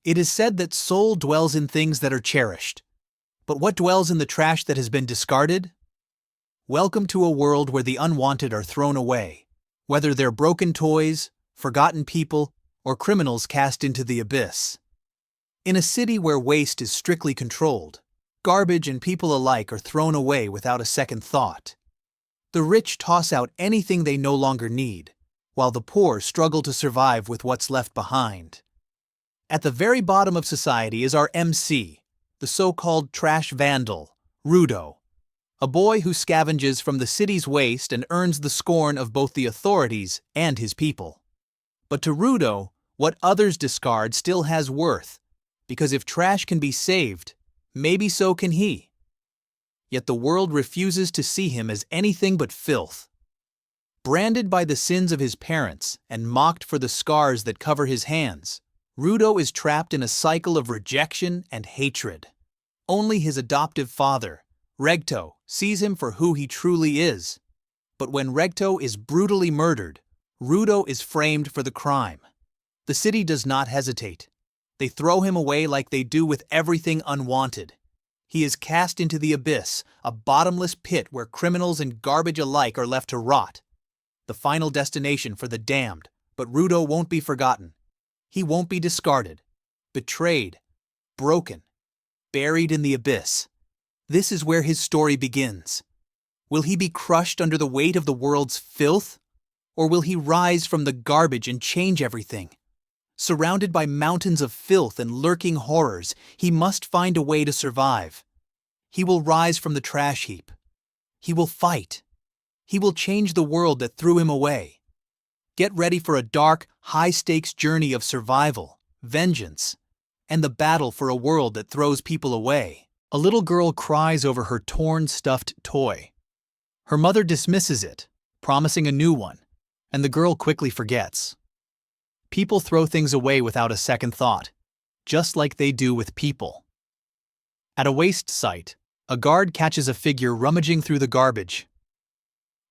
It is said that soul dwells in things that are cherished. But what dwells in the trash that has been discarded? Welcome to a world where the unwanted are thrown away, whether they're broken toys, forgotten people, or criminals cast into the abyss. In a city where waste is strictly controlled, garbage and people alike are thrown away without a second thought. The rich toss out anything they no longer need, while the poor struggle to survive with what's left behind. At the very bottom of society is our MC, the so-called trash vandal, Rudo, a boy who scavenges from the city's waste and earns the scorn of both the authorities and his people. But to Rudo, what others discard still has worth, because if trash can be saved, maybe so can he. Yet the world refuses to see him as anything but filth. Branded by the sins of his parents and mocked for the scars that cover his hands, Rudo is trapped in a cycle of rejection and hatred. Only his adoptive father, Regto, sees him for who he truly is. But when Regto is brutally murdered, Rudo is framed for the crime. The city does not hesitate. They throw him away like they do with everything unwanted. He is cast into the abyss, a bottomless pit where criminals and garbage alike are left to rot. The final destination for the damned, but Rudo won't be forgotten. He won't be discarded, betrayed, broken, buried in the abyss. This is where his story begins. Will he be crushed under the weight of the world's filth? Or will he rise from the garbage and change everything? Surrounded by mountains of filth and lurking horrors, he must find a way to survive. He will rise from the trash heap. He will fight. He will change the world that threw him away. Get ready for a dark, high-stakes journey of survival, vengeance, and the battle for a world that throws people away. A little girl cries over her torn, stuffed toy. Her mother dismisses it, promising a new one, and the girl quickly forgets. People throw things away without a second thought, just like they do with people. At a waste site, a guard catches a figure rummaging through the garbage.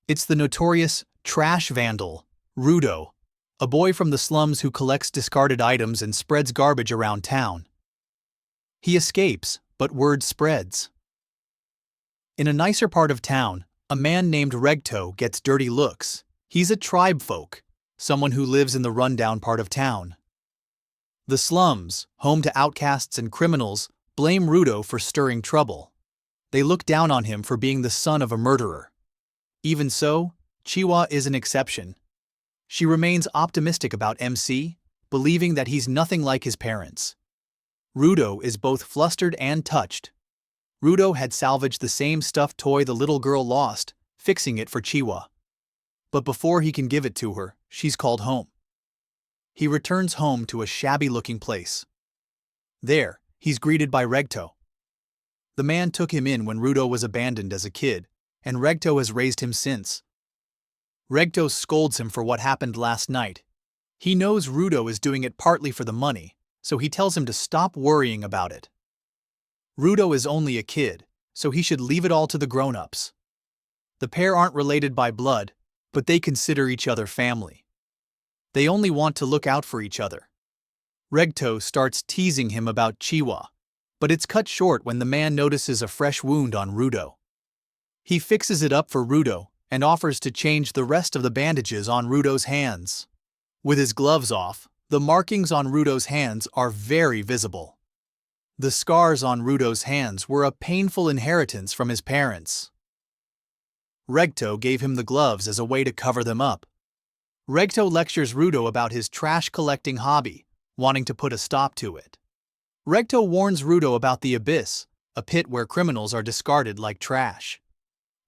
It's the notorious trash vandal, Rudo, a boy from the slums who collects discarded items and spreads garbage around town. He escapes, but word spreads. In a nicer part of town, a man named Regto gets dirty looks. He's a tribe folk, someone who lives in the rundown part of town. The slums, home to outcasts and criminals, blame Rudo for stirring trouble. They look down on him for being the son of a murderer. Even so, Chiwa is an exception. She remains optimistic about MC, believing that he's nothing like his parents. Rudo is both flustered and touched. Rudo had salvaged the same stuffed toy the little girl lost, fixing it for Chiwa. But before he can give it to her, she's called home. He returns home to a shabby-looking place. There, he's greeted by Regto. The man took him in when Rudo was abandoned as a kid, and Regto has raised him since. Regto scolds him for what happened last night. He knows Rudo is doing it partly for the money, so he tells him to stop worrying about it. Rudo is only a kid, so he should leave it all to the grown-ups. The pair aren't related by blood, but they consider each other family. They only want to look out for each other. Regto starts teasing him about Chiwa, but it's cut short when the man notices a fresh wound on Rudo. He fixes it up for Rudo and offers to change the rest of the bandages on Rudo's hands. With his gloves off, the markings on Rudo's hands are very visible. The scars on Rudo's hands were a painful inheritance from his parents. Regto gave him the gloves as a way to cover them up. Regto lectures Rudo about his trash-collecting hobby, wanting to put a stop to it. Regto warns Rudo about the abyss, a pit where criminals are discarded like trash.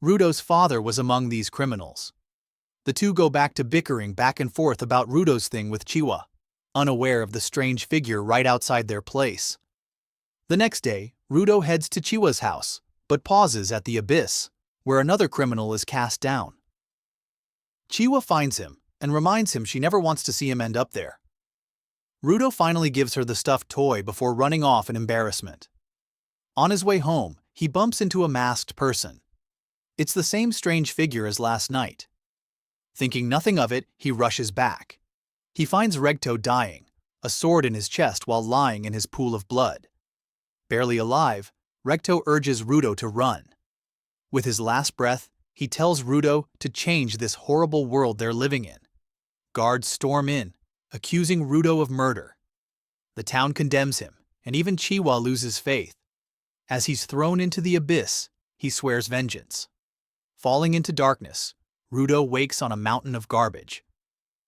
Rudo's father was among these criminals. The two go back to bickering back and forth about Rudo's thing with Chiwa, unaware of the strange figure right outside their place. The next day, Rudo heads to Chiwa's house, but pauses at the abyss, where another criminal is cast down. Chiwa finds him and reminds him she never wants to see him end up there. Rudo finally gives her the stuffed toy before running off in embarrassment. On his way home, he bumps into a masked person. It's the same strange figure as last night. Thinking nothing of it, he rushes back. He finds Regto dying, a sword in his chest while lying in his pool of blood. Barely alive, Recto urges Rudo to run. With his last breath, he tells Rudo to change this horrible world they're living in. Guards storm in, accusing Rudo of murder. The town condemns him, and even Chiwa loses faith. As he's thrown into the abyss, he swears vengeance. Falling into darkness, Rudo wakes on a mountain of garbage.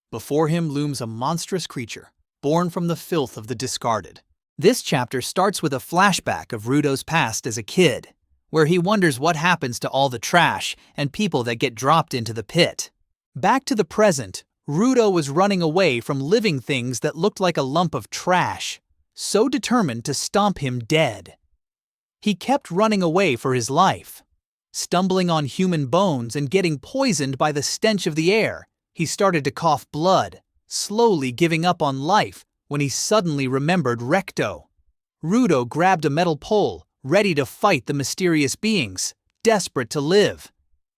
Before him looms a monstrous creature, born from the filth of the discarded. This chapter starts with a flashback of Rudo's past as a kid, where he wonders what happens to all the trash and people that get dropped into the pit. Back to the present, Rudo was running away from living things that looked like a lump of trash, so determined to stomp him dead. He kept running away for his life. Stumbling on human bones and getting poisoned by the stench of the air, he started to cough blood, slowly giving up on life when he suddenly remembered Recto. Rudo grabbed a metal pole, ready to fight the mysterious beings, desperate to live.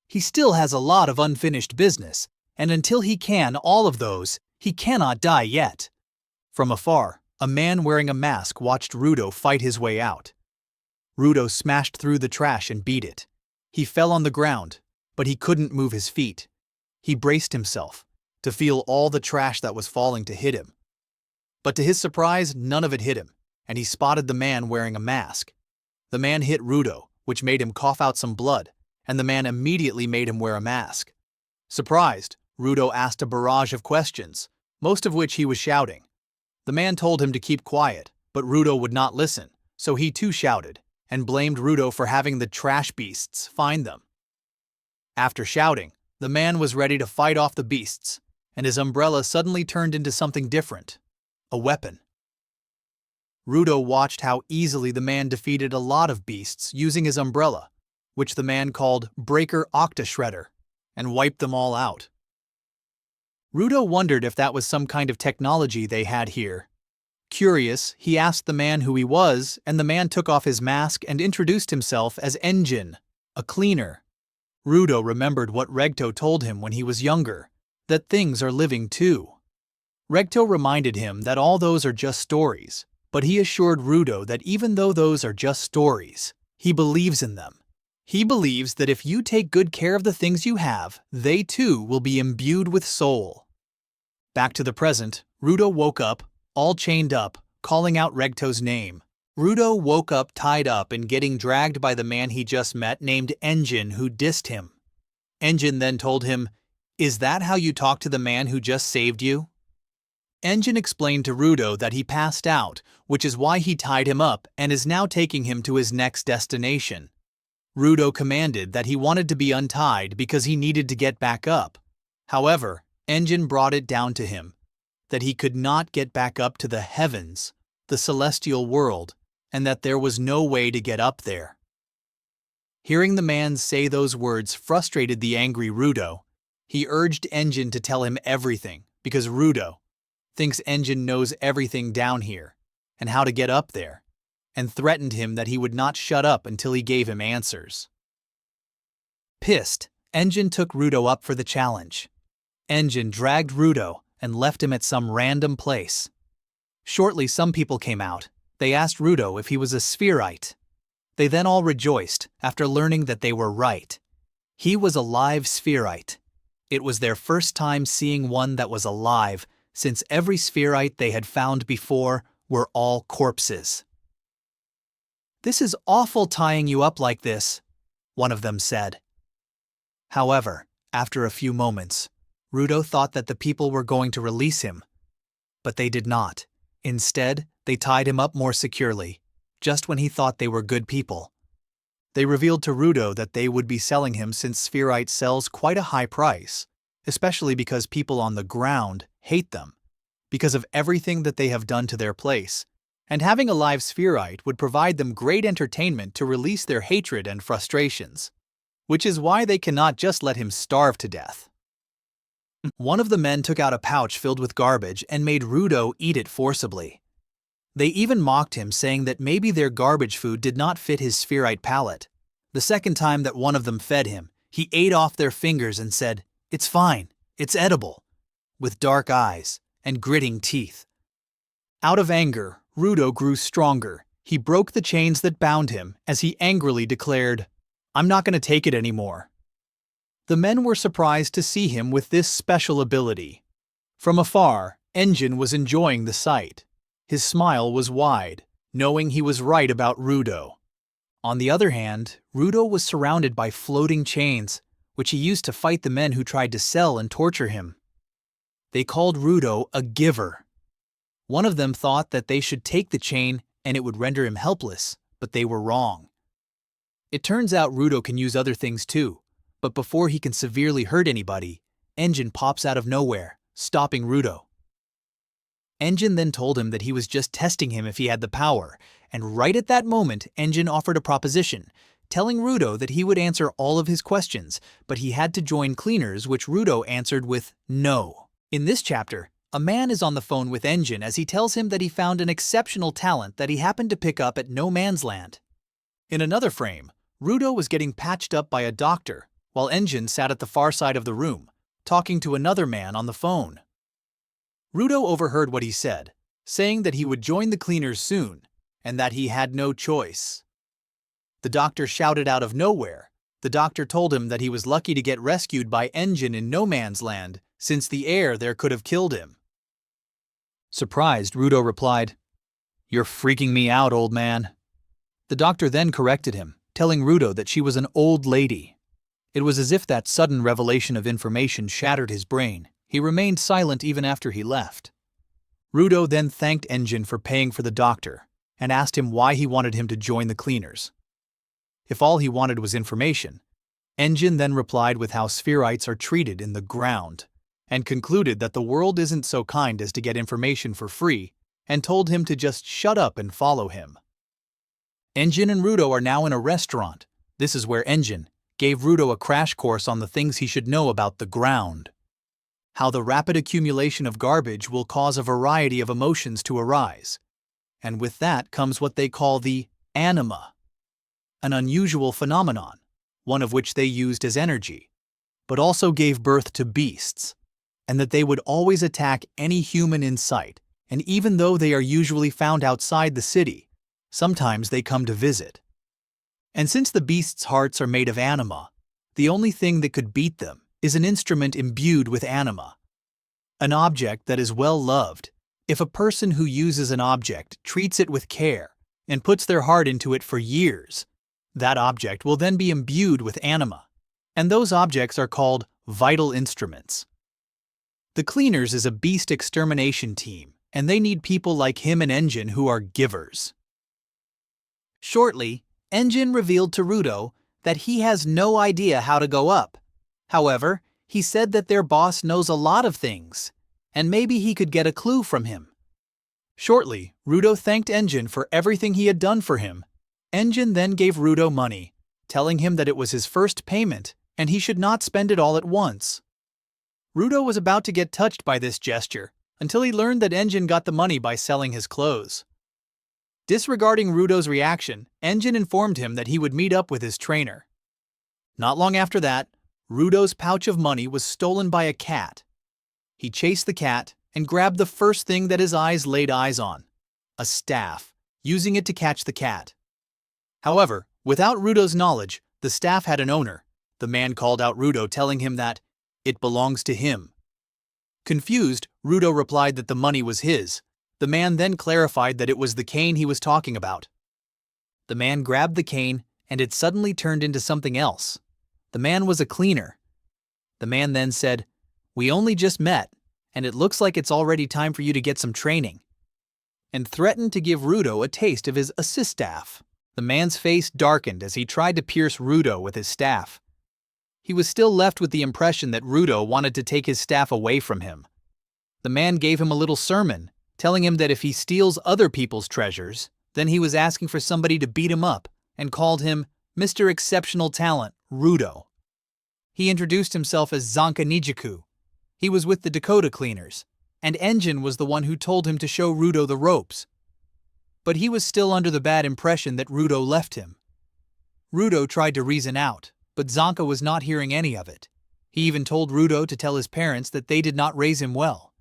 He still has a lot of unfinished business, and until he can all of those, he cannot die yet. From afar, a man wearing a mask watched Rudo fight his way out. Rudo smashed through the trash and beat it. He fell on the ground, but he couldn't move his feet. He braced himself to feel all the trash that was falling to hit him. But to his surprise, none of it hit him, and he spotted the man wearing a mask. The man hit Rudo, which made him cough out some blood, and the man immediately made him wear a mask. Surprised, Rudo asked a barrage of questions, most of which he was shouting. The man told him to keep quiet, but Rudo would not listen, so he too shouted, and blamed Rudo for having the trash beasts find them. After shouting, the man was ready to fight off the beasts, and his umbrella suddenly turned into something different, a weapon. Rudo watched how easily the man defeated a lot of beasts using his umbrella, which the man called Breaker Octashredder, and wiped them all out. Rudo wondered if that was some kind of technology they had here. Curious, he asked the man who he was, and the man took off his mask and introduced himself as Engine, a cleaner. Rudo remembered what Recto told him when he was younger, that things are living too. Recto reminded him that all those are just stories, but he assured Rudo that even though those are just stories, he believes in them. He believes that if you take good care of the things you have, they too will be imbued with soul. Back to the present, Rudo woke up, all chained up, calling out Recto's name. Rudo woke up tied up and getting dragged by the man he just met named Engine who dissed him. Engine then told him, "Is that how you talk to the man who just saved you?" Engine explained to Rudo that he passed out, which is why he tied him up and is now taking him to his next destination. Rudo commanded that he wanted to be untied because he needed to get back up. However, Engine brought it down to him that he could not get back up to the heavens, the celestial world, and that there was no way to get up there. Hearing the man say those words frustrated the angry Rudo. He urged Engine to tell him everything because Rudo thinks Engine knows everything down here and how to get up there, and threatened him that he would not shut up until he gave him answers. Pissed, Engine took Rudo up for the challenge. Engine dragged Rudo and left him at some random place. Shortly, some people came out. They asked Rudo if he was a spherite. They then all rejoiced after learning that they were right. He was a live spherite. It was their first time seeing one that was alive, since every spherite they had found before were all corpses. "This is awful tying you up like this," one of them said. However, after a few moments, Rudo thought that the people were going to release him, but they did not. Instead, they tied him up more securely, just when he thought they were good people. They revealed to Rudo that they would be selling him since spherite sells quite a high price, especially because people on the ground hate them, because of everything that they have done to their place, and having a live spherite would provide them great entertainment to release their hatred and frustrations, which is why they cannot just let him starve to death. One of the men took out a pouch filled with garbage and made Rudo eat it forcibly. They even mocked him, saying that maybe their garbage food did not fit his spherite palate. The second time that one of them fed him, he ate off their fingers and said, "It's fine, it's edible," with dark eyes and gritting teeth. Out of anger, Rudo grew stronger. He broke the chains that bound him as he angrily declared, "I'm not going to take it anymore." The men were surprised to see him with this special ability. From afar, Engine was enjoying the sight. His smile was wide, knowing he was right about Rudo. On the other hand, Rudo was surrounded by floating chains, which he used to fight the men who tried to sell and torture him. They called Rudo a giver. One of them thought that they should take the chain and it would render him helpless, but they were wrong. It turns out Rudo can use other things too, but before he can severely hurt anybody, Engine pops out of nowhere, stopping Rudo. Engine then told him that he was just testing him if he had the power, and right at that moment Engine offered a proposition, telling Rudo that he would answer all of his questions, but he had to join cleaners, which Rudo answered with no. In this chapter, a man is on the phone with Engine as he tells him that he found an exceptional talent that he happened to pick up at No Man's Land. In another frame, Rudo was getting patched up by a doctor, while Engine sat at the far side of the room, talking to another man on the phone. Rudo overheard what he said, saying that he would join the cleaners soon, and that he had no choice. The doctor shouted out of nowhere. The doctor told him that he was lucky to get rescued by Engine in No Man's Land, since the air there could have killed him. Surprised, Rudo replied, "You're freaking me out, old man." The doctor then corrected him, telling Rudo that she was an old lady. It was as if that sudden revelation of information shattered his brain. He remained silent even after he left. Rudo then thanked Engine for paying for the doctor and asked him why he wanted him to join the cleaners. If all he wanted was information, Engine then replied with how spherites are treated in the ground, and concluded that the world isn't so kind as to get information for free, and told him to just shut up and follow him. Engine and Rudo are now in a restaurant. This is where Engine gave Rudo a crash course on the things he should know about the ground. How the rapid accumulation of garbage will cause a variety of emotions to arise. And with that comes what they call the anima, an unusual phenomenon, one of which they used as energy, but also gave birth to beasts, and that they would always attack any human in sight, and even though they are usually found outside the city, sometimes they come to visit. And since the beasts' hearts are made of anima, the only thing that could beat them is an instrument imbued with anima, an object that is well loved. If a person who uses an object treats it with care and puts their heart into it for years, that object will then be imbued with anima, and those objects are called vital instruments. The Cleaners is a beast extermination team, and they need people like him and Engine who are givers. Shortly, Engine revealed to Rudo that he has no idea how to go up. However, he said that their boss knows a lot of things, and maybe he could get a clue from him. Shortly, Rudo thanked Engine for everything he had done for him. Engine then gave Rudo money, telling him that it was his first payment and he should not spend it all at once. Rudo was about to get touched by this gesture until he learned that Engine got the money by selling his clothes. Disregarding Rudo's reaction, Engine informed him that he would meet up with his trainer. Not long after that, Rudo's pouch of money was stolen by a cat. He chased the cat and grabbed the first thing that his eyes laid eyes on, a staff, using it to catch the cat. However, without Rudo's knowledge, the staff had an owner. The man called out Rudo, telling him that it belongs to him. Confused, Rudo replied that the money was his. The man then clarified that it was the cane he was talking about. The man grabbed the cane, and it suddenly turned into something else. The man was a cleaner. The man then said, "We only just met, and it looks like it's already time for you to get some training," and threatened to give Rudo a taste of his assist staff. The man's face darkened as he tried to pierce Rudo with his staff. He was still left with the impression that Rudo wanted to take his staff away from him. The man gave him a little sermon, telling him that if he steals other people's treasures, then he was asking for somebody to beat him up, and called him Mr. Exceptional Talent, Rudo. He introduced himself as Zanka Nijiku. He was with the Dakota Cleaners, and Engine was the one who told him to show Rudo the ropes. But he was still under the bad impression that Rudo left him. Rudo tried to reason out, but Zanka was not hearing any of it. He even told Rudo to tell his parents that they did not raise him well.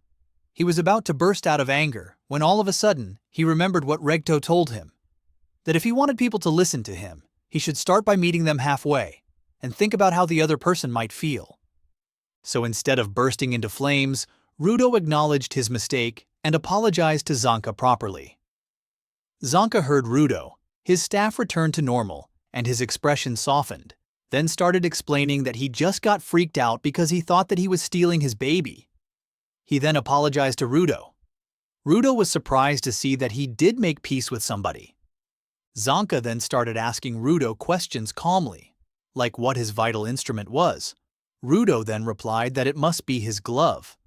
He was about to burst out of anger when all of a sudden, he remembered what Regto told him, that if he wanted people to listen to him, he should start by meeting them halfway, and think about how the other person might feel. So instead of bursting into flames, Rudo acknowledged his mistake and apologized to Zanka properly. Zanka heard Rudo, his staff returned to normal, and his expression softened, then started explaining that he just got freaked out because he thought that he was stealing his baby. He then apologized to Rudo. Rudo was surprised to see that he did make peace with somebody. Zanka then started asking Rudo questions calmly, like what his vital instrument was. Rudo then replied that it must be his glove.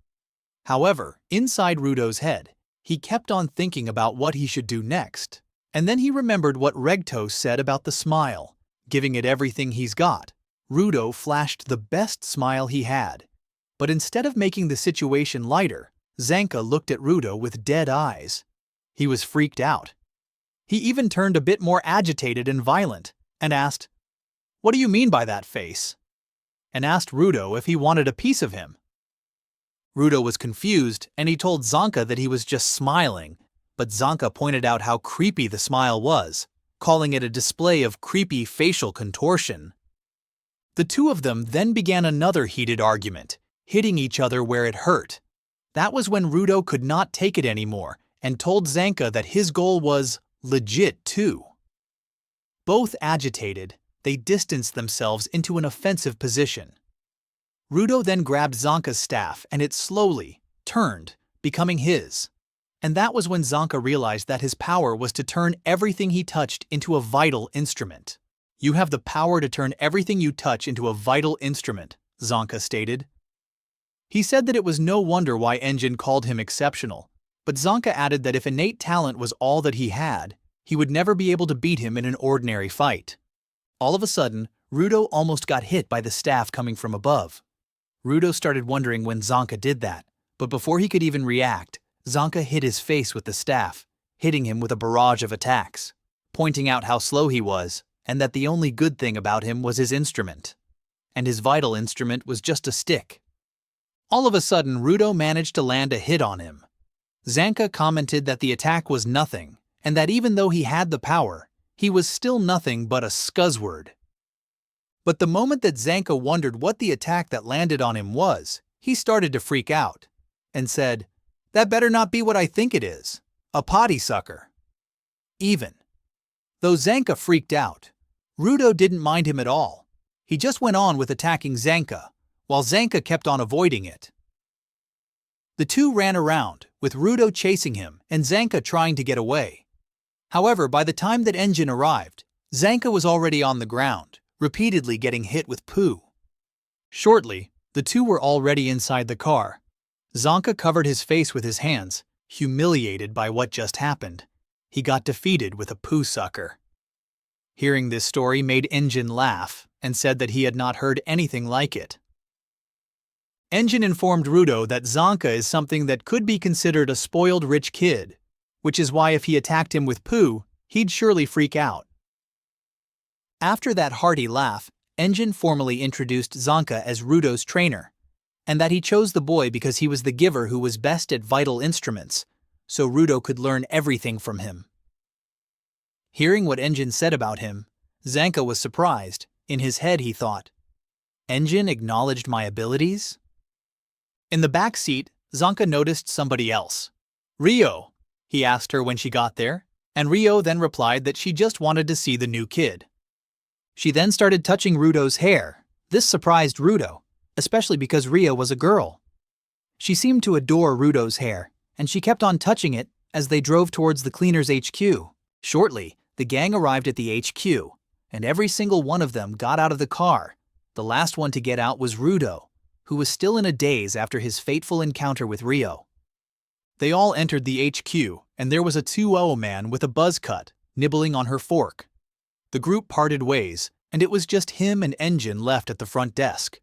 However, inside Rudo's head, he kept on thinking about what he should do next, and then he remembered what Regto said about the smile, giving it everything he's got. Rudo flashed the best smile he had, but instead of making the situation lighter, Zanka looked at Rudo with dead eyes. He was freaked out. He even turned a bit more agitated and violent, and asked, "What do you mean by that face?" and asked Rudo if he wanted a piece of him. Rudo was confused, and he told Zanka that he was just smiling, but Zanka pointed out how creepy the smile was, calling it a display of creepy facial contortion. The two of them then began another heated argument, hitting each other where it hurt. That was when Rudo could not take it anymore and told Zanka that his goal was legit too. Both agitated, they distanced themselves into an offensive position. Rudo then grabbed Zanka's staff and it slowly turned, becoming his. And that was when Zanka realized that his power was to turn everything he touched into a vital instrument. "You have the power to turn everything you touch into a vital instrument," Zanka stated. He said that it was no wonder why Engine called him exceptional, but Zanka added that if innate talent was all that he had, he would never be able to beat him in an ordinary fight. All of a sudden, Rudo almost got hit by the staff coming from above. Rudo started wondering when Zanka did that, but before he could even react, Zanka hit his face with the staff, hitting him with a barrage of attacks, pointing out how slow he was and that the only good thing about him was his instrument. And his vital instrument was just a stick. All of a sudden, Rudo managed to land a hit on him. Zanka commented that the attack was nothing, and that even though he had the power, he was still nothing but a scuzzword. But the moment that Zanka wondered what the attack that landed on him was, he started to freak out, and said, "That better not be what I think it is. A potty sucker." Even though Zanka freaked out, Rudo didn't mind him at all. He just went on with attacking Zanka, while Zanka kept on avoiding it. The two ran around, with Rudo chasing him and Zanka trying to get away. However, by the time that Engine arrived, Zanka was already on the ground, repeatedly getting hit with poo. Shortly, the two were already inside the car. Zanka covered his face with his hands, humiliated by what just happened. He got defeated with a poo sucker. Hearing this story made Engine laugh and said that he had not heard anything like it. Engine informed Rudo that Zanka is something that could be considered a spoiled rich kid, which is why if he attacked him with poo, he'd surely freak out. After that hearty laugh, Engine formally introduced Zanka as Rudo's trainer, and that he chose the boy because he was the giver who was best at vital instruments, so Rudo could learn everything from him. Hearing what Engine said about him, Zanka was surprised. In his head he thought, "Engine acknowledged my abilities?" In the back seat, Zanka noticed somebody else. "Rio?" he asked her when she got there, and Rio then replied that she just wanted to see the new kid. She then started touching Rudo's hair. This surprised Rudo, especially because Rio was a girl. She seemed to adore Rudo's hair, and she kept on touching it as they drove towards the cleaner's HQ. Shortly, the gang arrived at the HQ, and every single one of them got out of the car. The last one to get out was Rudo, who was still in a daze after his fateful encounter with Rio. They all entered the HQ, and there was a 2-0 man with a buzz cut, nibbling on her fork. The group parted ways, and it was just him and Engine left at the front desk.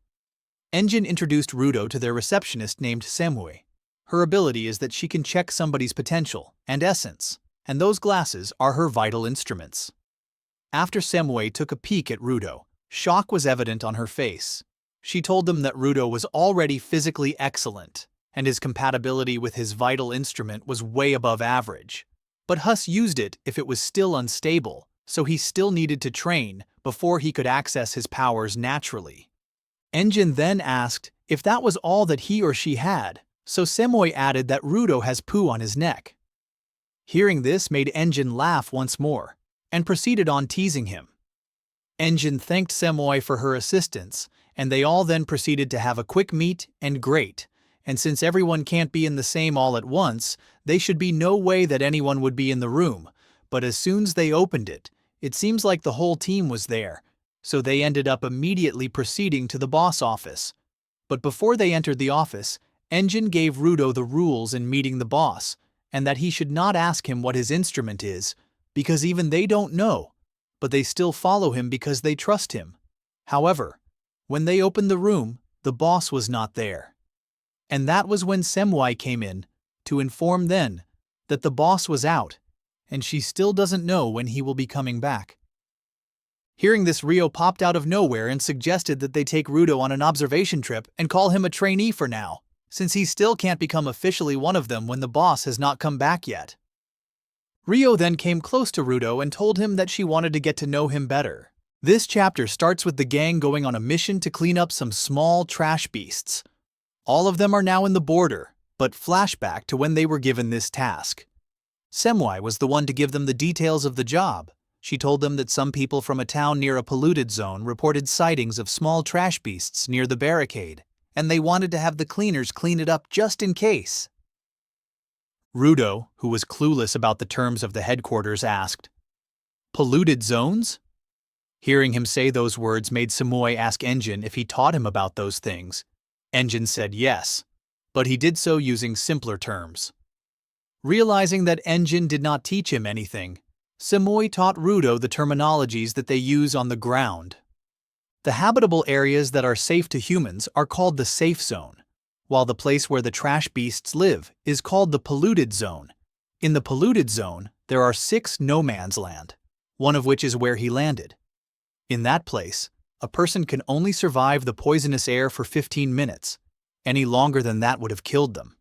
Engine introduced Rudo to their receptionist named Semue. Her ability is that she can check somebody's potential and essence, and those glasses are her vital instruments. After Semue took a peek at Rudo, shock was evident on her face. She told them that Rudo was already physically excellent, and his compatibility with his vital instrument was way above average. But Hus used it if it was still unstable, so he still needed to train before he could access his powers naturally. Engine then asked if that was all that he or she had, so Semoi added that Rudo has poo on his neck. Hearing this made Engine laugh once more, and proceeded on teasing him. Engine thanked Semoi for her assistance, and they all then proceeded to have a quick meet and greet, and since everyone can't be in the same all at once, there should be no way that anyone would be in the room, but as soon as they opened it, it seems like the whole team was there, so they ended up immediately proceeding to the boss office. But before they entered the office, Engine gave Rudo the rules in meeting the boss, and that he should not ask him what his instrument is, because even they don't know, but they still follow him because they trust him. However, when they opened the room, the boss was not there. And that was when Semoi came in, to inform then that the boss was out, and she still doesn't know when he will be coming back. Hearing this, Rio popped out of nowhere and suggested that they take Rudo on an observation trip and call him a trainee for now, since he still can't become officially one of them when the boss has not come back yet. Rio then came close to Rudo and told him that she wanted to get to know him better. This chapter starts with the gang going on a mission to clean up some small trash beasts. All of them are now in the border, but flashback to when they were given this task. Semoi was the one to give them the details of the job. She told them that some people from a town near a polluted zone reported sightings of small trash beasts near the barricade, and they wanted to have the cleaners clean it up just in case. Rudo, who was clueless about the terms of the headquarters, asked, "Polluted zones?" Hearing him say those words made Semoi ask Engine if he taught him about those things. Engine said yes, but he did so using simpler terms. Realizing that Engine did not teach him anything, Semoi taught Rudo the terminologies that they use on the ground. The habitable areas that are safe to humans are called the safe zone, while the place where the trash beasts live is called the polluted zone. In the polluted zone, there are 6 no man's land, one of which is where he landed. In that place, a person can only survive the poisonous air for 15 minutes. Any longer than that would have killed them.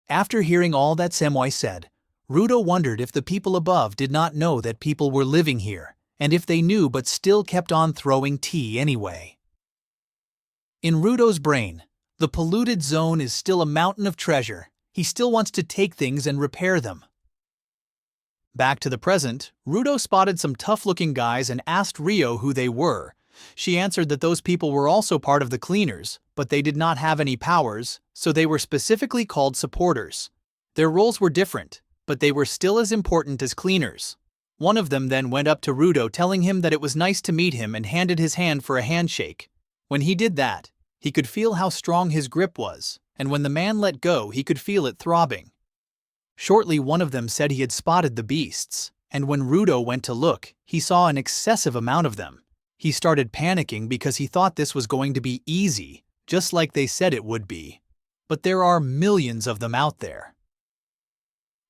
After hearing all that Semoi said, Rudo wondered if the people above did not know that people were living here, and if they knew but still kept on throwing tea anyway. In Rudo's brain, the polluted zone is still a mountain of treasure. He still wants to take things and repair them. Back to the present, Rudo spotted some tough-looking guys and asked Rio who they were. She answered that those people were also part of the cleaners, but they did not have any powers, so they were specifically called supporters. Their roles were different, but they were still as important as cleaners. One of them then went up to Rudo telling him that it was nice to meet him and handed his hand for a handshake. When he did that, he could feel how strong his grip was, and when the man let go, he could feel it throbbing. Shortly, one of them said he had spotted the beasts, and when Rudo went to look, he saw an excessive amount of them. He started panicking because he thought this was going to be easy, just like they said it would be. But there are millions of them out there.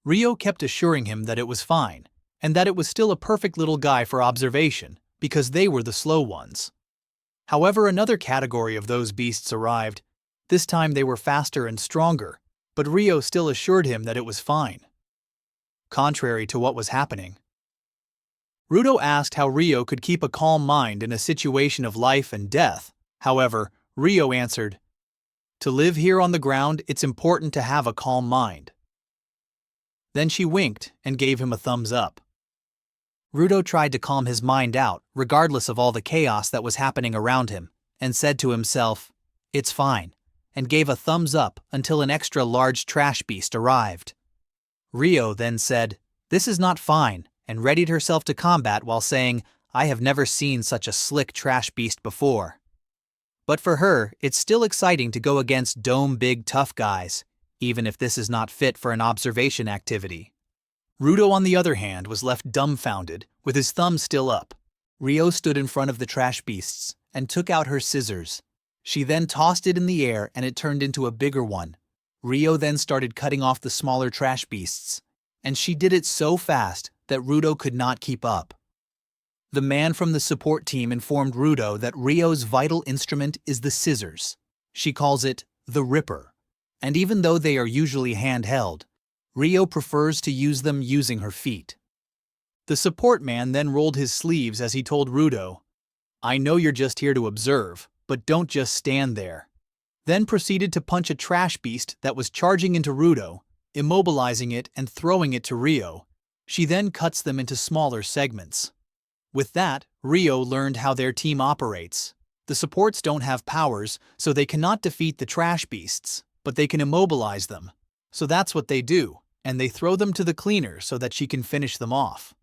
Rio kept assuring him that it was fine, and that it was still a perfect little guy for observation, because they were the slow ones. However, another category of those beasts arrived. This time they were faster and stronger, but Rio still assured him that it was fine. Contrary to what was happening. Rudo asked how Rio could keep a calm mind in a situation of life and death. However, Rio answered, "To live here on the ground, it's important to have a calm mind." Then she winked and gave him a thumbs up. Rudo tried to calm his mind out, regardless of all the chaos that was happening around him, and said to himself, "It's fine," and gave a thumbs up until an extra large trash beast arrived. Rio then said, "This is not fine," and readied herself to combat while saying, "I have never seen such a slick trash beast before." But for her, it's still exciting to go against big tough guys, even if this is not fit for an observation activity. Rudo, on the other hand, was left dumbfounded, with his thumb still up. Rio stood in front of the trash beasts and took out her scissors. She then tossed it in the air and it turned into a bigger one. Rio then started cutting off the smaller trash beasts, and she did it so fast that Rudo could not keep up. The man from the support team informed Rudo that Rio's vital instrument is the scissors. She calls it the Ripper. And even though they are usually handheld, Rio prefers to use them using her feet. The support man then rolled his sleeves as he told Rudo, "I know you're just here to observe, but don't just stand there." Then proceeded to punch a trash beast that was charging into Rudo, immobilizing it and throwing it to Rio. She then cuts them into smaller segments. With that, Rio learned how their team operates. The supports don't have powers, so they cannot defeat the trash beasts, but they can immobilize them. So that's what they do, and they throw them to the cleaner so that she can finish them off.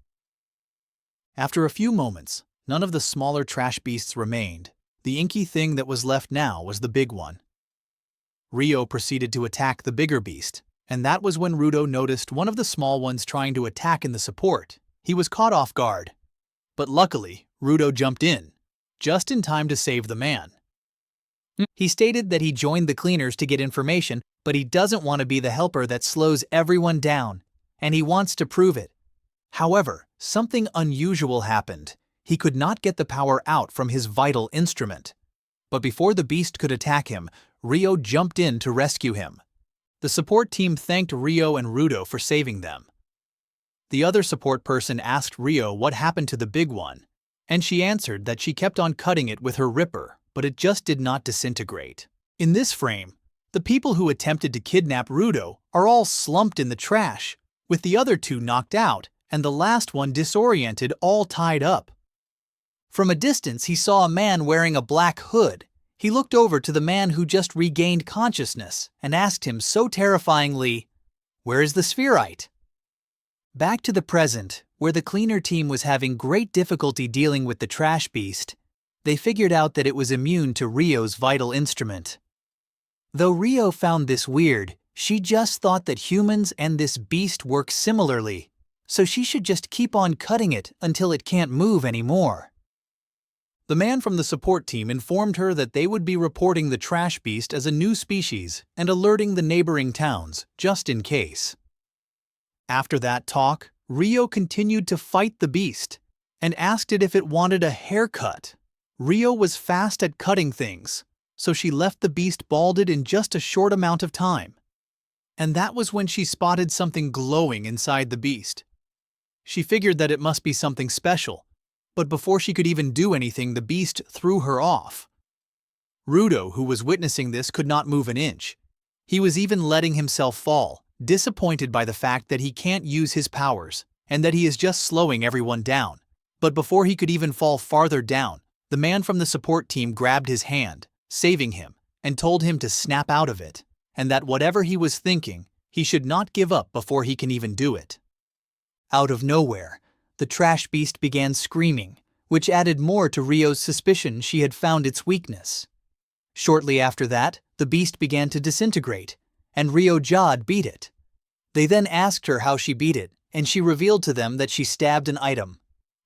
After a few moments, none of the smaller trash beasts remained. The inky thing that was left now was the big one. Rio proceeded to attack the bigger beast, and that was when Rudo noticed one of the small ones trying to attack in the support. He was caught off guard. But luckily, Rudo jumped in, just in time to save the man. He stated that he joined the cleaners to get information, but he doesn't want to be the helper that slows everyone down, and he wants to prove it. However, something unusual happened. He could not get the power out from his vital instrument. But before the beast could attack him, Rio jumped in to rescue him. The support team thanked Rio and Rudo for saving them. The other support person asked Rio what happened to the big one, and she answered that she kept on cutting it with her ripper, but it just did not disintegrate. In this frame, the people who attempted to kidnap Rudo are all slumped in the trash, with the other two knocked out and the last one disoriented, all tied up. From a distance, he saw a man wearing a black hood. He looked over to the man who just regained consciousness and asked him so terrifyingly, "Where is the spherite?" Back to the present, where the cleaner team was having great difficulty dealing with the trash beast, they figured out that it was immune to Rio's vital instrument. Though Rio found this weird, she just thought that humans and this beast work similarly, so she should just keep on cutting it until it can't move anymore. The man from the support team informed her that they would be reporting the trash beast as a new species and alerting the neighboring towns, just in case. After that talk, Rio continued to fight the beast and asked it if it wanted a haircut. Rio was fast at cutting things, so she left the beast balded in just a short amount of time. And that was when she spotted something glowing inside the beast. She figured that it must be something special, but before she could even do anything, the beast threw her off. Rudo, who was witnessing this, could not move an inch. He was even letting himself fall, disappointed by the fact that he can't use his powers and that he is just slowing everyone down. But before he could even fall farther down, the man from the support team grabbed his hand, saving him, and told him to snap out of it, and that whatever he was thinking, he should not give up before he can even do it. Out of nowhere, the trash beast began screaming, which added more to Rio's suspicion she had found its weakness. Shortly after that, the beast began to disintegrate, and Rio Jod beat it. They then asked her how she beat it, and she revealed to them that she stabbed an item.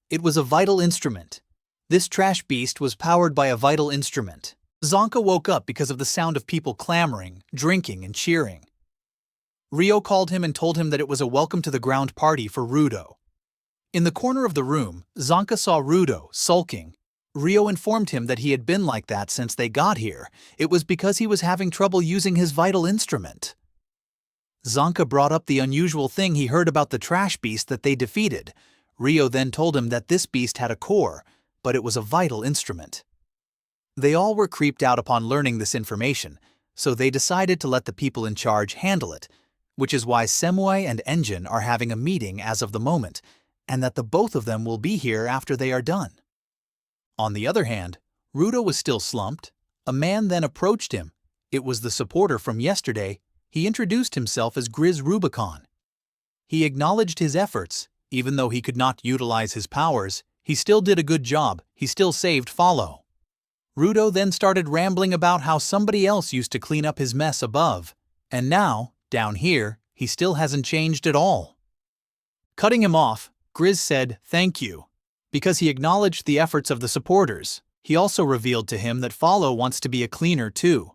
It was a vital instrument. This trash beast was powered by a vital instrument. Zonka woke up because of the sound of people clamoring, drinking, and cheering. Rio called him and told him that it was a welcome to the ground party for Rudo. In the corner of the room, Zonka saw Rudo sulking. Rio informed him that he had been like that since they got here. It was because he was having trouble using his vital instrument. Zonka brought up the unusual thing he heard about the trash beast that they defeated. Rio then told him that this beast had a core, but it was a vital instrument. They all were creeped out upon learning this information, so they decided to let the people in charge handle it, which is why Semue and Engine are having a meeting as of the moment, and that the both of them will be here after they are done. On the other hand, Rudo was still slumped. A man then approached him. It was the supporter from yesterday. He introduced himself as Grizz Rubicon. He acknowledged his efforts. Even though he could not utilize his powers, he still did a good job. He still saved Follow. Rudo then started rambling about how somebody else used to clean up his mess above, and now, down here, he still hasn't changed at all. Cutting him off, Grizz said, "Thank you." Because he acknowledged the efforts of the supporters, he also revealed to him that Follow wants to be a cleaner too,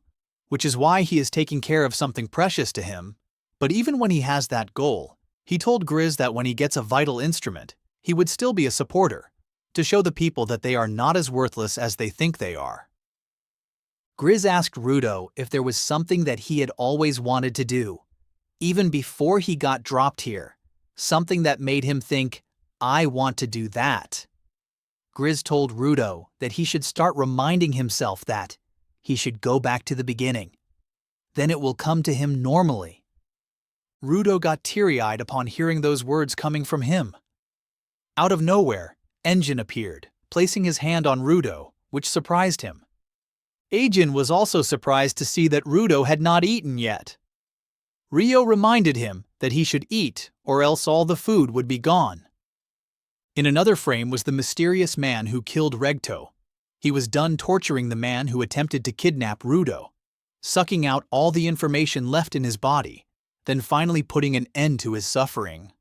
which is why he is taking care of something precious to him. But even when he has that goal, he told Grizz that when he gets a vital instrument, he would still be a supporter, to show the people that they are not as worthless as they think they are. Grizz asked Rudo if there was something that he had always wanted to do, even before he got dropped here, something that made him think, I want to do that. Grizz told Rudo that he should start reminding himself that he should go back to the beginning. Then it will come to him normally. Rudo got teary-eyed upon hearing those words coming from him. Out of nowhere, Engine appeared, placing his hand on Rudo, which surprised him. Ajin was also surprised to see that Rudo had not eaten yet. Rio reminded him that he should eat, or else all the food would be gone. In another frame was the mysterious man who killed Regto. He was done torturing the man who attempted to kidnap Rudo, sucking out all the information left in his body, then finally putting an end to his suffering.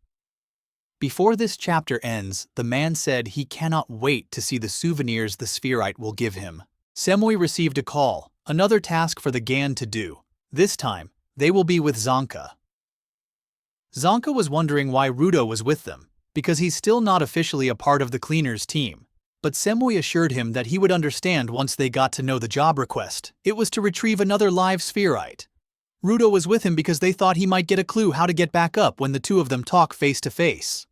Before this chapter ends, the man said he cannot wait to see the souvenirs the spherite will give him. Semui received a call, another task for the Gan to do. This time, they will be with Zanka. Zanka was wondering why Rudo was with them, because he's still not officially a part of the cleaners team. But Semui assured him that he would understand once they got to know the job request. It was to retrieve another live spherite. Rudo was with him because they thought he might get a clue how to get back up when the two of them talk face to face.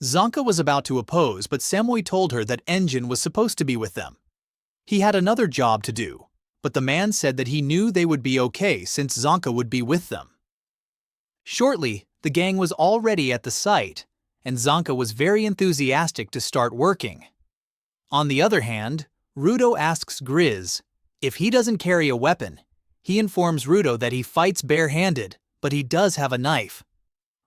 Zanka was about to oppose, but Semui told her that Engine was supposed to be with them. He had another job to do, but the man said that he knew they would be okay since Zanka would be with them. Shortly, the gang was already at the site, and Zanka was very enthusiastic to start working. On the other hand, Rudo asks Grizz if he doesn't carry a weapon. He informs Rudo that he fights bare-handed, but he does have a knife.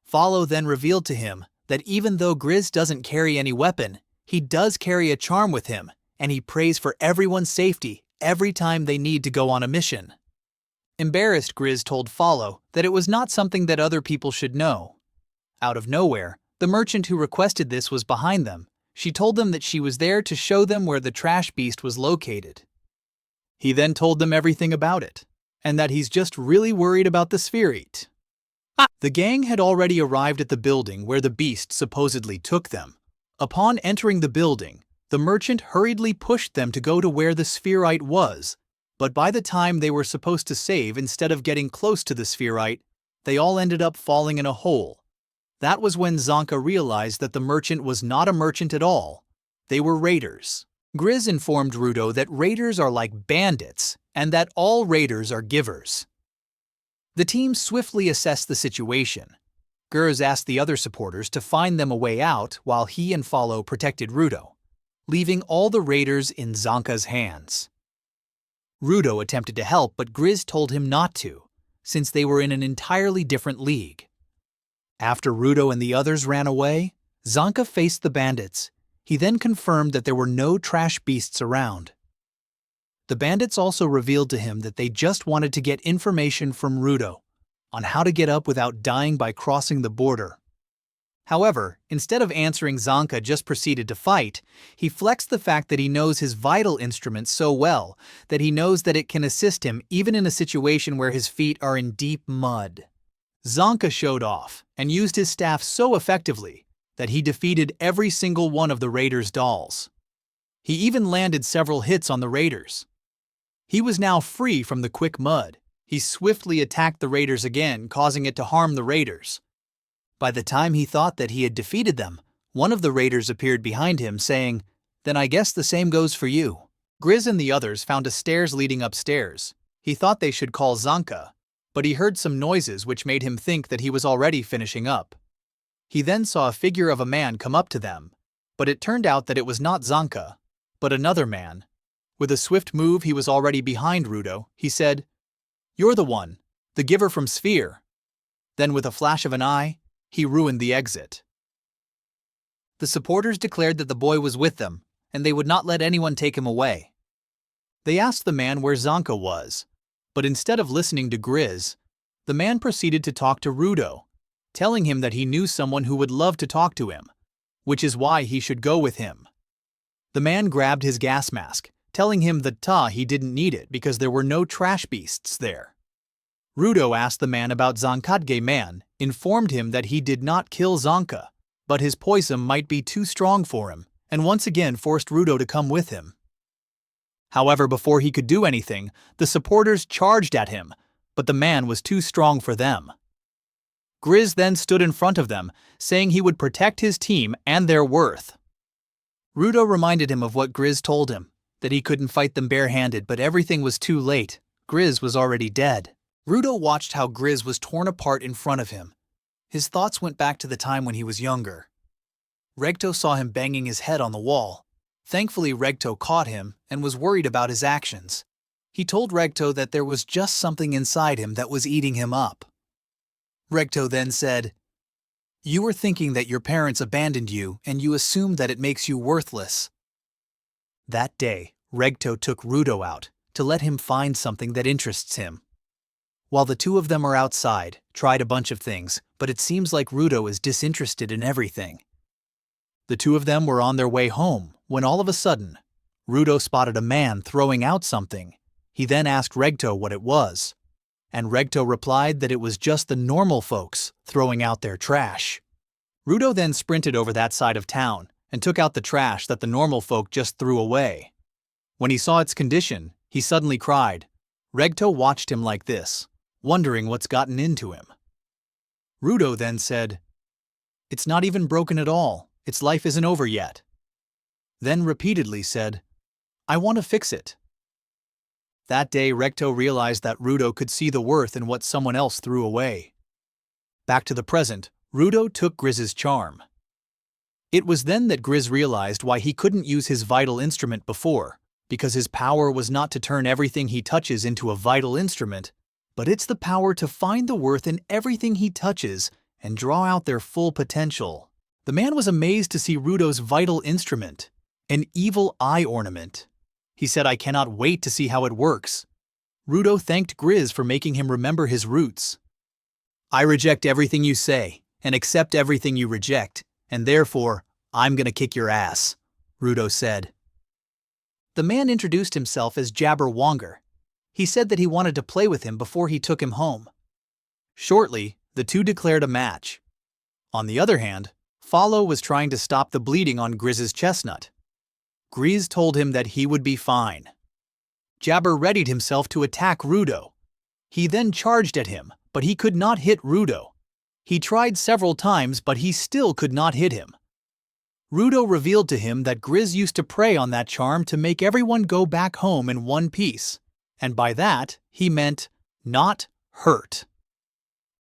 Follow then revealed to him that even though Grizz doesn't carry any weapon, he does carry a charm with him, and he prays for everyone's safety every time they need to go on a mission. Embarrassed, Grizz told Follow that it was not something that other people should know. Out of nowhere, the merchant who requested this was behind them. She told them that she was there to show them where the trash beast was located. He then told them everything about it, and that he's just really worried about the spherite. The gang had already arrived at the building where the beast supposedly took them. Upon entering the building, the merchant hurriedly pushed them to go to where the spherite was, but by the time they were supposed to save instead of getting close to the spherite, they all ended up falling in a hole. That was when Zanka realized that the merchant was not a merchant at all. They were raiders. Grizz informed Rudo that raiders are like bandits, and that all raiders are givers. The team swiftly assessed the situation. Grizz asked the other supporters to find them a way out while he and Follow protected Rudo, leaving all the raiders in Zanka's hands. Rudo attempted to help, but Grizz told him not to, since they were in an entirely different league. After Rudo and the others ran away, Zanka faced the bandits. He then confirmed that there were no trash beasts around. The bandits also revealed to him that they just wanted to get information from Rudo on how to get up without dying by crossing the border. However, instead of answering, Zanka just proceeded to fight. He flexed the fact that he knows his vital instrument so well that he knows that it can assist him even in a situation where his feet are in deep mud. Zanka showed off and used his staff so effectively that he defeated every single one of the raiders' dolls. He even landed several hits on the raiders. He was now free from the quick mud. He swiftly attacked the raiders again, causing it to harm the raiders. By the time he thought that he had defeated them, one of the raiders appeared behind him, saying, "Then I guess the same goes for you." Grizz and the others found a stairs leading upstairs. He thought they should call Zanka, but he heard some noises which made him think that he was already finishing up. He then saw a figure of a man come up to them, but it turned out that it was not Zanka, but another man. With a swift move, he was already behind Rudo. He said, "You're the one, the giver from Sphere." Then with a flash of an eye, he ruined the exit. The supporters declared that the boy was with them, and they would not let anyone take him away. They asked the man where Zanka was, but instead of listening to Grizz, the man proceeded to talk to Rudo, telling him that he knew someone who would love to talk to him, which is why he should go with him. The man grabbed his gas mask, telling him that he didn't need it because there were no trash beasts there. Rudo asked the man about Zankadge man, informed him that he did not kill Zanka, but his poison might be too strong for him, and once again forced Rudo to come with him. However, before he could do anything, the supporters charged at him, but the man was too strong for them. Grizz then stood in front of them, saying he would protect his team and their worth. Rudo reminded him of what Grizz told him, that he couldn't fight them barehanded, but everything was too late. Grizz was already dead. Rudo watched how Grizz was torn apart in front of him. His thoughts went back to the time when he was younger. Regto saw him banging his head on the wall. Thankfully, Regto caught him and was worried about his actions. He told Regto that there was just something inside him that was eating him up. Regto then said, "You were thinking that your parents abandoned you and you assumed that it makes you worthless." That day, Regto took Rudo out to let him find something that interests him. While the two of them are outside, tried a bunch of things, but it seems like Rudo is disinterested in everything. The two of them were on their way home when all of a sudden, Rudo spotted a man throwing out something. He then asked Regto what it was, and Regto replied that it was just the normal folks throwing out their trash. Rudo then sprinted over that side of town and took out the trash that the normal folk just threw away. When he saw its condition, he suddenly cried. Regto watched him like this, wondering what's gotten into him. Rudo then said, "It's not even broken at all. Its life isn't over yet." Then repeatedly said, "I want to fix it." That day, Regto realized that Rudo could see the worth in what someone else threw away. Back to the present, Rudo took Grizz's charm. It was then that Grizz realized why he couldn't use his vital instrument before, because his power was not to turn everything he touches into a vital instrument, but it's the power to find the worth in everything he touches and draw out their full potential. The man was amazed to see Rudo's vital instrument, an evil eye ornament. He said, "I cannot wait to see how it works." Rudo thanked Grizz for making him remember his roots. "I reject everything you say and accept everything you reject, and therefore, I'm gonna kick your ass," Rudo said. The man introduced himself as Jabberwonger. He said that he wanted to play with him before he took him home. Shortly, the two declared a match. On the other hand, Follow was trying to stop the bleeding on Grizz's chestnut. Grizz told him that he would be fine. Jabber readied himself to attack Rudo. He then charged at him, but he could not hit Rudo. He tried several times, but he still could not hit him. Rudo revealed to him that Grizz used to pray on that charm to make everyone go back home in one piece, and by that he meant not hurt.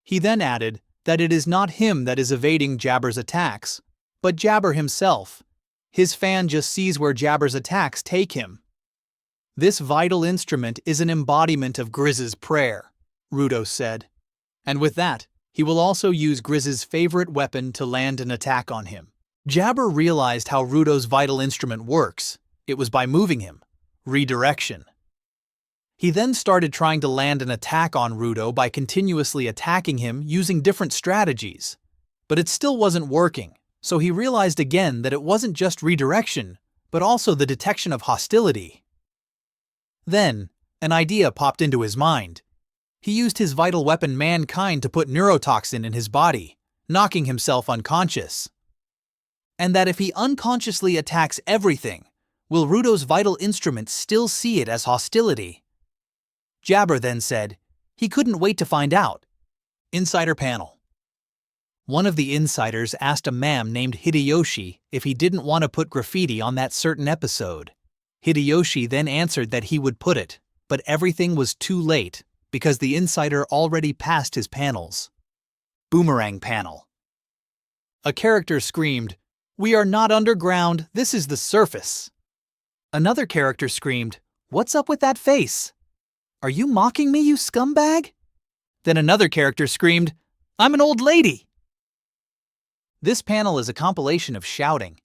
He then added that it is not him that is evading Jabber's attacks, but Jabber himself. His fan just sees where Jabber's attacks take him. This vital instrument is an embodiment of Grizz's prayer, Rudo said. And with that, he will also use Grizz's favorite weapon to land an attack on him. Jabber realized how Rudo's vital instrument works. It was by moving him. Redirection. He then started trying to land an attack on Rudo by continuously attacking him using different strategies. But it still wasn't working, so he realized again that it wasn't just redirection, but also the detection of hostility. Then, an idea popped into his mind. He used his vital weapon Mankind to put neurotoxin in his body, knocking himself unconscious. And that if he unconsciously attacks everything, will Rudo's vital instrument still see it as hostility? Jabber then said he couldn't wait to find out. Insider panel. One of the insiders asked a man named Hideyoshi if he didn't want to put graffiti on that certain episode. Hideyoshi then answered that he would put it, but everything was too late because the insider already passed his panels. Boomerang panel. A character screamed, "We are not underground, this is the surface." Another character screamed, "What's up with that face? Are you mocking me, you scumbag?" Then another character screamed, "I'm an old lady." This panel is a compilation of shouting.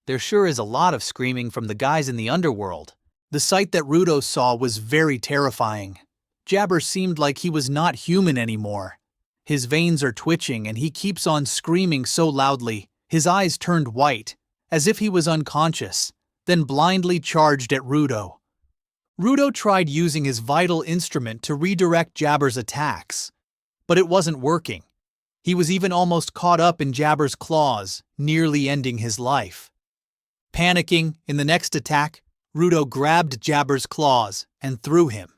There sure is a lot of screaming from the guys in the underworld. The sight that Rudo saw was very terrifying. Jabber seemed like he was not human anymore. His veins are twitching and he keeps on screaming so loudly, his eyes turned white, as if he was unconscious, then blindly charged at Rudo. Rudo tried using his vital instrument to redirect Jabber's attacks, but it wasn't working. He was even almost caught up in Jabber's claws, nearly ending his life. Panicking, in the next attack, Rudo grabbed Jabber's claws and threw him.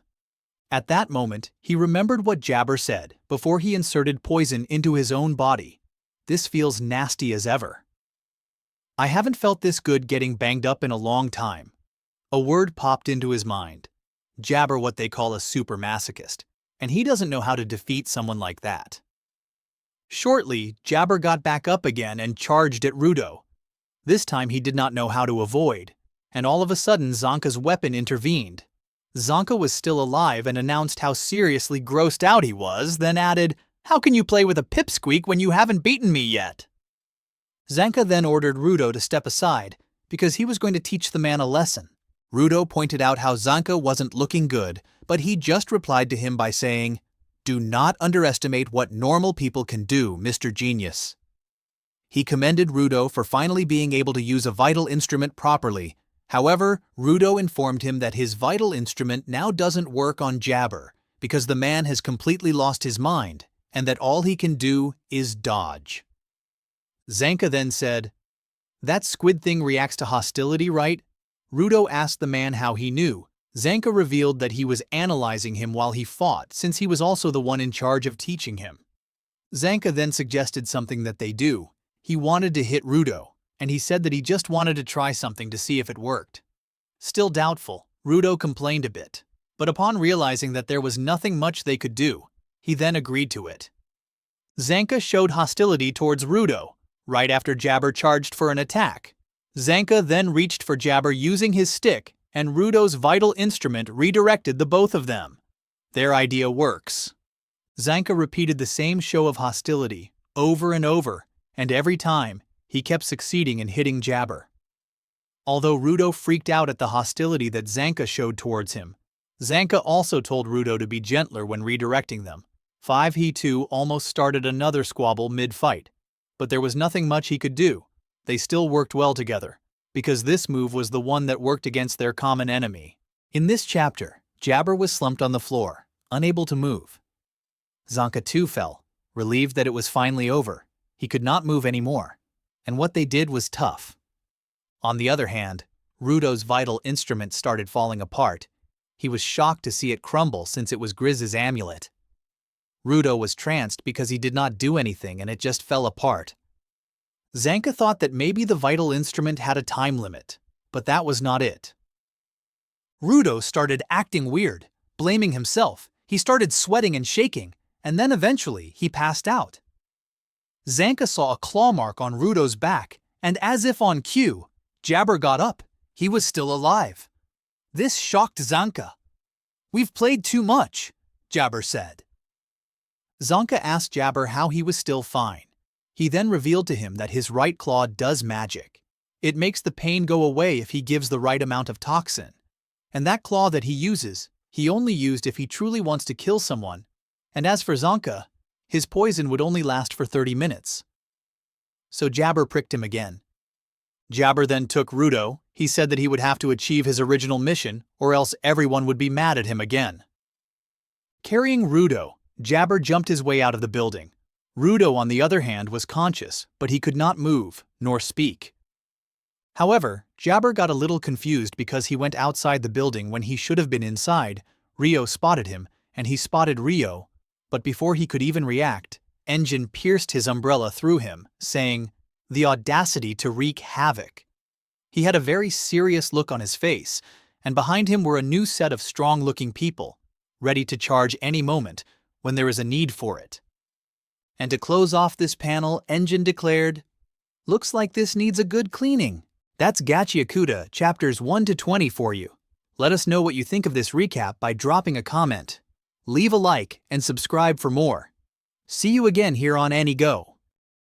At that moment, he remembered what Jabber said before he inserted poison into his own body. This feels nasty as ever. I haven't felt this good getting banged up in a long time. A word popped into his mind. Jabber, what they call a super masochist, and he doesn't know how to defeat someone like that. Shortly, Jabber got back up again and charged at Rudo. This time he did not know how to avoid, and all of a sudden Zanka's weapon intervened. Zanka was still alive and announced how seriously grossed out he was, then added, "How can you play with a pipsqueak when you haven't beaten me yet?" Zanka then ordered Rudo to step aside, because he was going to teach the man a lesson. Rudo pointed out how Zanka wasn't looking good, but he just replied to him by saying, "Do not underestimate what normal people can do, Mr. Genius." He commended Rudo for finally being able to use a vital instrument properly. However, Rudo informed him that his vital instrument now doesn't work on Jabber because the man has completely lost his mind and that all he can do is dodge. Zanka then said, "That squid thing reacts to hostility, right?" Rudo asked the man how he knew. Zanka revealed that he was analyzing him while he fought, since he was also the one in charge of teaching him. Zanka then suggested something that they do. He wanted to hit Rudo, and he said that he just wanted to try something to see if it worked. Still doubtful, Rudo complained a bit, but upon realizing that there was nothing much they could do, he then agreed to it. Zanka showed hostility towards Rudo, right after Jabber charged for an attack. Zanka then reached for Jabber using his stick, and Rudo's vital instrument redirected the both of them. Their idea works. Zanka repeated the same show of hostility over and over, and every time, he kept succeeding in hitting Jabber. Although Rudo freaked out at the hostility that Zanka showed towards him, Zanka also told Rudo to be gentler when redirecting them. He too almost started another squabble mid-fight, but there was nothing much he could do. They still worked well together, because this move was the one that worked against their common enemy. In this chapter, Jabber was slumped on the floor, unable to move. Zanka too fell, relieved that it was finally over. He could not move anymore, and what they did was tough. On the other hand, Rudo's vital instrument started falling apart. He was shocked to see it crumble since it was Grizz's amulet. Rudo was tranced because he did not do anything and it just fell apart. Zanka thought that maybe the vital instrument had a time limit, but that was not it. Rudo started acting weird, blaming himself. He started sweating and shaking, and then eventually he passed out. Zanka saw a claw mark on Rudo's back, and as if on cue, Jabber got up. He was still alive. This shocked Zanka. "We've played too much," Jabber said. Zanka asked Jabber how he was still fine. He then revealed to him that his right claw does magic. It makes the pain go away if he gives the right amount of toxin. And that claw that he uses, he only used if he truly wants to kill someone. And as for Zanka, his poison would only last for 30 minutes. So Jabber pricked him again. Jabber then took Rudo. He said that he would have to achieve his original mission, or else everyone would be mad at him again. Carrying Rudo, Jabber jumped his way out of the building. Rudo, on the other hand, was conscious, but he could not move, nor speak. However, Jabber got a little confused because he went outside the building when he should have been inside. Rio spotted him, and he spotted Rio, but before he could even react, Engine pierced his umbrella through him, saying, "The audacity to wreak havoc." He had a very serious look on his face, and behind him were a new set of strong-looking people, ready to charge any moment when there is a need for it. And to close off this panel, Engine declared, "Looks like this needs a good cleaning." That's Gachiakuta, chapters 1 to 20 for you. Let us know what you think of this recap by dropping a comment. Leave a like and subscribe for more. See you again here on Anigo.